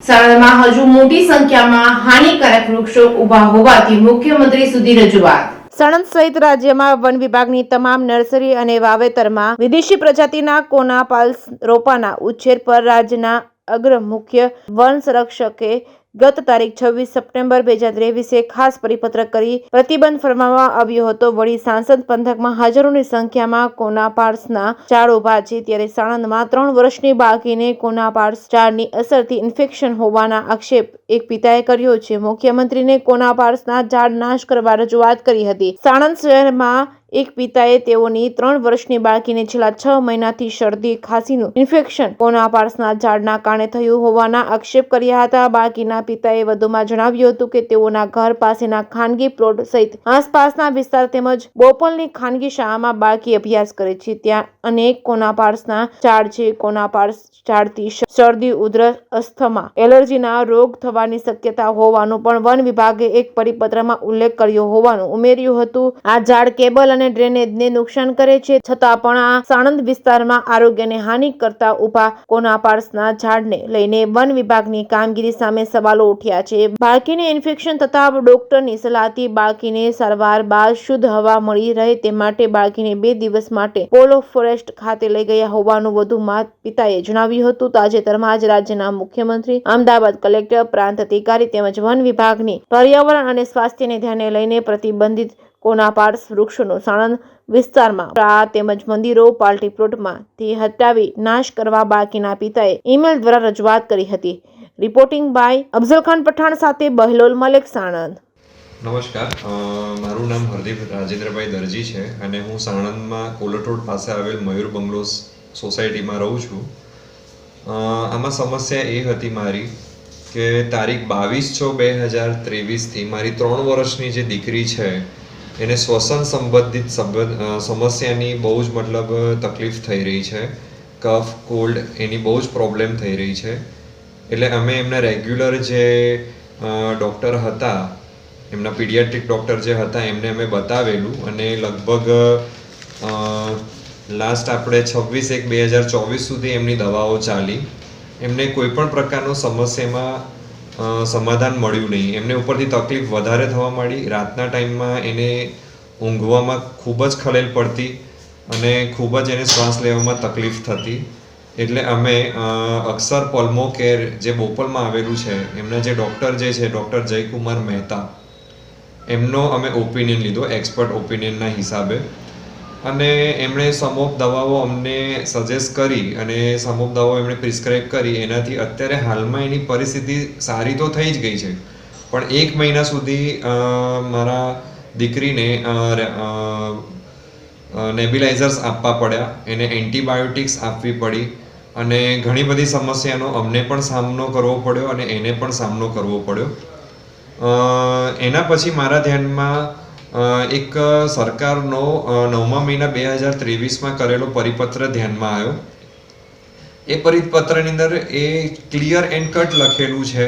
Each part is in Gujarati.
સાણંદમાં હજુ મોટી સંખ્યામાં હાનિકારક વૃક્ષો ઊભા હોવાથી મુખ્યમંત્રી સુધી રજૂઆત. સાણંદ સહિત રાજ્યમાં વન વિભાગની તમામ નર્સરી અને વાવેતરમાં વિદેશી પ્રજાતિના કોના પાલ્સ રોપાના ઉછેર પર રાજ્યના અગ્ર મુખ્ય વન સંરક્ષકે ગત તારીખ 26 સપ્ટેમ્બર 2023 ખાસ પરિપત્ર કરી પ્રતિબંધ ફરમાવવામાં આવ્યો હતો. વળી સાંસદ પંથકમાં હજારોની સંખ્યામાં કોના પાલ્સના ઝાડ ઉભા છે, ત્યારે સાણંદમાં 3 વર્ષની બાળકીને કોના પાલ્સ ઝાડની અસરથી ઇન્ફેક્શન હોવાના આક્ષેપ એક પિતાએ કર્યો છે. મુખ્યમંત્રીને કોના પાલ્સના ઝાડ નાશ કરવા રજૂઆત કરી હતી. સાણંદ શહેરમાં એક પિતાએ તેઓની 3 વર્ષની બાળકીને છેલ્લા 6 મહિનાથી શરદી ખાંસીનું ઇન્ફેક્શન કોના પાલ્સના ઝાડના કારણે થયું હોવાના આક્ષેપ કર્યા હતા. બાળકીના પિતાએ વધુમાં જણાવ્યું હતું કે તેઓના ઘર પાસેના ખાનગી પ્લોટ સહિત આસપાસના વિસ્તાર તેમજ બોપલની ખાનગી શાળામાં બાળકી અભ્યાસ કરે છે, ત્યાં અનેક કોના પાલ્સના ઝાડ છે. કોના પાલ્સ ઝાડથી શરદી, ઉધરસ, અસ્થમા, એલર્જીના રોગ થવાની શક્યતા હોવાનું પણ વન વિભાગે એક પરિપત્રમાં ઉલ્લેખ કર્યો હોવાનું ઉમેર્યું હતું. આ ઝાડ કેબલ અને ડ્રેનેજને નુકસાન કરે છે, છતાં પણ આ સાણંદ વિસ્તારમાં આરોગ્યને હાનિ કરતા ઊભા કોના પાલ્સના ઝાડને લઈને વન વિભાગની કામગીરી સામે સવાલો ઉઠ્યા છે. બાળકીને ઇન્ફેક્શન થતા ડોક્ટરની સલાહથી બાળકીને સારવાર બાદ શુદ્ધ હવા મળી રહે તે માટે બાળકીને 2 દિવસ માટે પોલો ફોરેસ્ટ ખાતે લઈ ગયા હોવાનું વધુમાં પિતાએ જણાવ્યું હતું. તાજેતરમાં જ રાજ્યના મુખ્યમંત્રી, અમદાવાદ કલેક્ટર, પ્રાંત અધિકારી તેમજ વન વિભાગની પર્યાવરણ અને સ્વાસ્થ્યને ધ્યાને લઈને પ્રતિબંધિત કોના પાલ્સ વૃક્ષોનો સાણંદ વિસ્તારમાં તેમજ મંદિરો, પાર્ટી પ્લોટમાંથી હટાવી નાશ કરવા બાળકીના પિતાએ ઈમેલ દ્વારા રજૂઆત કરી હતી. રિપોર્ટિંગ બાય અફઝલ ખાન પઠાણ સાથે બહેલોલ મલેક, સાણંદ. નમસ્કાર, મારું નામ હરદીપ રાજેન્દ્રભાઈ દરજી છે અને હું સાણંદમાં કોલટ રોડ પાસે આવેલ મયુર બંગલોઝ સોસાયટીમાં રહું છું. આમાં સમસ્યા એ હતી મારી કે તારીખ 22/6/2023થી મારી 3 વર્ષની જે દીકરી છે એને શ્વસન સંબંધિત સમસ્યાની બહુ જ તકલીફ થઈ રહી છે. કફ, કોલ્ડ એની બહુ જ પ્રોબ્લેમ થઈ રહી છે. એટલે અમે એમના રેગ્યુલર જે ડૉક્ટર હતા, એમના પીડિયાટ્રિક ડૉક્ટર જે હતા એમને અમે બતાવેલું અને લગભગ લાસ્ટ આપણે 26/1/2024 સુધી એમની દવાઓ ચાલી. એમને કોઈ પણ પ્રકારનો સમસ્યામાં સમાધાન મળ્યું નહીં. એમને ઉપરથી તકલીફ વધારે થવા માંડી. રાતના ટાઈમમાં એને ઊંઘવામાં ખૂબ જ ખલેલ પડતી અને ખૂબ જ એને શ્વાસ લેવામાં તકલીફ થતી. એટલે અમે અક્ષર પલ્મો કેર જે બોપલમાં આવેલું છે, એમના જે ડૉક્ટર જે છે ડૉક્ટર જયકુમાર મહેતા, એમનો અમે ઓપિનિયન લીધો એક્સપર્ટ ઓપિનિયનના હિસાબે. અને એમણે સમ ઓફ દવાઓ અમને સજેસ્ટ કરી અને સમ ઓફ દવાઓ એમણે પ્રિસ્ક્રાઇબ કરી. એનાથી અત્યારે હાલમાં એની પરિસ્થિતિ સારી તો થઈ જ ગઈ છે, પણ 1 મહિના સુધી મારા દીકરીને નેબ્યુલાઇઝર્સ આપવા પડ્યા, એને એન્ટીબાયોટિક્સ આપવી પડી અને ઘણી બધી સમસ્યાનો અમને પણ સામનો કરવો પડ્યો અને એને પણ સામનો કરવો પડ્યો. એના પછી મારા ધ્યાનમાં એક સરકારનો 9મા મહિના 2023માં કરેલો પરિપત્ર ધ્યાનમાં આવ્યો. એ પરિપત્રની અંદર એ ક્લિયર એન્ડ કટ લખેલું છે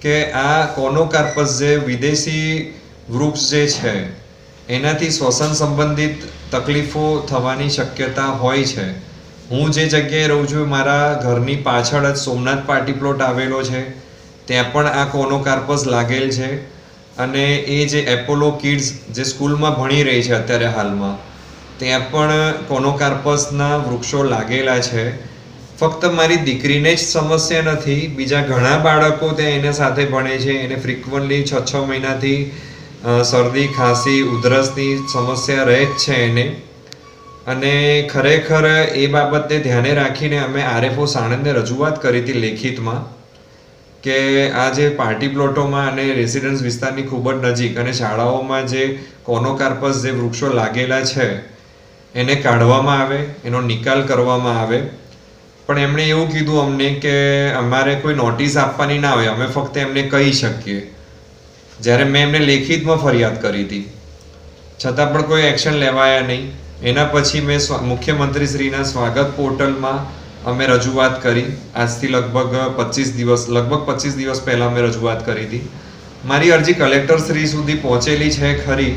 કે આ કોનોકાર્પસ જે વિદેશી વૃક્ષ જે છે એનાથી શ્વસન સંબંધિત તકલીફો થવાની શક્યતા હોય છે. હું જે જગ્યાએ રહું છું મારા ઘરની પાછળ જ સોમનાથ પાર્ટી પ્લોટ આવેલો છે, ત્યાં પણ આ કોનોકાર્પસ લાગેલ છે. અને એ જે એપોલો કિડ્સ જે સ્કૂલમાં ભણી રહી છે અત્યારે હાલમાં, ત્યાં પણ કોનોકાર્પસના વૃક્ષો લાગેલા છે. ફક્ત મારી દીકરીને જ સમસ્યા નથી, બીજા ઘણા બાળકો ત્યાં એના સાથે ભણે છે. એને ફ્રિકવન્ટલી 6 મહિનાથી શરદી, ખાંસી, ઉધરસની સમસ્યા રહે જ છે એને. અને ખરેખર એ બાબતને ધ્યાને રાખીને અમે આરએફઓ સાણંદને રજૂઆત કરી હતી લેખિતમાં કે આ જે પાર્ટી પ્લોટોમાં અને રેસિડન્સ વિસ્તારની ખૂબ જ નજીક અને શાળાઓમાં જે કોનોકાર્પસ જે વૃક્ષો લાગેલા છે એને કાઢવામાં આવે, એનો નિકાલ કરવામાં આવે. પણ એમણે એવું કીધું અમને કે અમારે કોઈ નોટિસ આપવાની ના હોય, અમે ફક્ત એમને કહી શકીએ. જ્યારે મેં એમને લેખિતમાં ફરિયાદ કરી હતી છતાં પણ કોઈ એક્શન લેવાયા નહીં. એના પછી મેં મુખ્યમંત્રીશ્રીના સ્વાગત પોર્ટલમાં અમે રજૂઆત કરી. આજથી લગભગ 25 દિવસ પહેલાં અમે રજૂઆત કરી હતી. મારી અરજી કલેક્ટર શ્રી સુધી પહોંચેલી છે ખરી,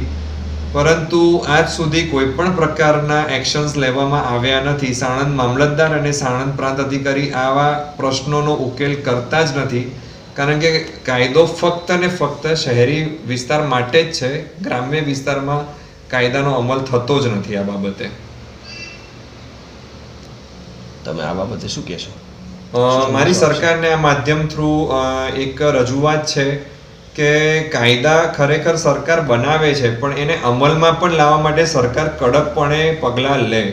પરંતુ આજ સુધી કોઈ પણ પ્રકારના એક્શન્સ લેવામાં આવ્યા નથી. સાણંદ મામલતદાર અને સાણંદ પ્રાંત અધિકારી આવા પ્રશ્નોનો ઉકેલ કરતા જ નથી, કારણ કે કાયદો ફક્ત ને ફક્ત શહેરી વિસ્તાર માટે જ છે. ગ્રામ્ય વિસ્તારમાં કાયદાનો અમલ થતો જ નથી. આ બાબતે તમે આ બાબતે શું કહેશો? મારી સરકારને આ માધ્યમ થ્રુ એક રજૂઆત છે કે કાયદા ખરેખર સરકાર બનાવે છે, પણ એને અમલમાં પણ લાવવા માટે સરકાર કડકપણે પગલાં લે.